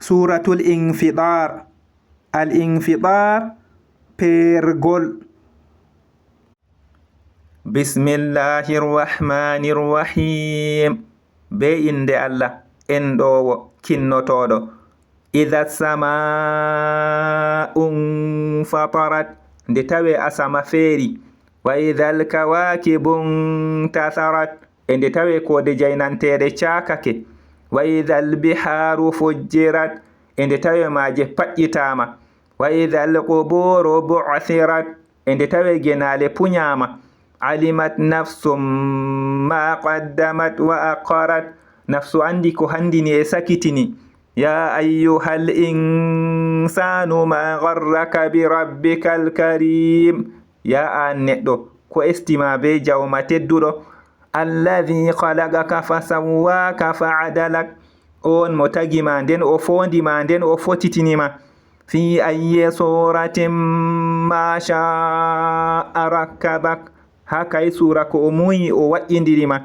suratul infitar. Al infitar pergol. Bismillahirrahmanirrahim. Be inde Allah enɗowo kinnotoɗo. Idha sama'un fatarat, nde tawe asama feeri. Wa idhal kawakibun tatharat, e nde tawe kode jaynanteɗe cakake. Wa idhal biharu fujjirat, e nde tawe maje paƴƴitama. Wa idhal quburu bu'thirat, e nde tawe genale puñama. Alimat nafsum ma qaddamat wa aqarat, nafsu andi ko handini e sakitini. Ya ayyuhal insanu ma gharraka bi rabbikal karim. Ya an neɗɗo ko estima be jawma tedduɗo. Alladhi khalaqaka fasawwaka fa'adalak, on mo tagima nden o fondima nden o fotitinima. Fi ayyi suratin ma sha'a rakkabak, ha kay sura ko o muyi o wa'indirima.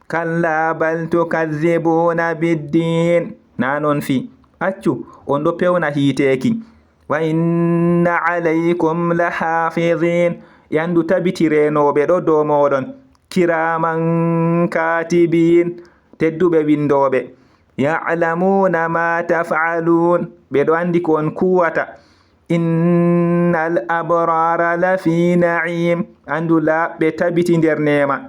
Kalla bal tukazzibuna biddin, nanon fi accu on ɗo pewna hiteki. Wa inna alaykum lahafizin, yandu tabiti renoɓe ɗo dow moɗon. Kiraman katibin, tedduɓe windoɓe. Ya'lamuna ma taf'alun, ɓe ɗo andi ko on kuwata. Innal abrara lafi na'im, andu laɓɓe tabiti nder nema.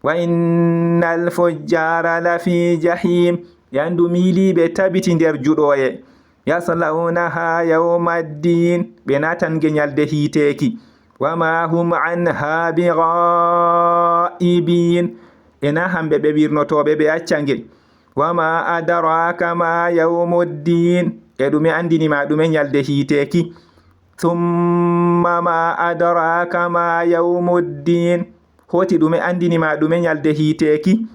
Wa innal fujjara lafi jahim, yandu miliɓe tabiti nder juɗoye. Yaslawnaha yawmaddin, ɓe natan genyalde hiteki. Wama hum anha bighaibin, ena hamɓe ɓe wirnotoɓe ɓe accange. Wama adraka ma yawmuddin, e ɗume andinima ɗume nyalde hiteki. Thumma ma adraka ma yawmuddin, hoti ɗume andinima ɗume nyalde hiteki.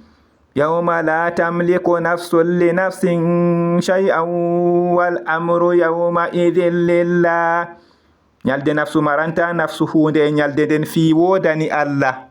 Yawma la tamliku nafsun li nafsin shay'an wal amru yawma idhin lillah, nyalde nafsu maranta nafsu hunde, nyalde den fi wodani Allah.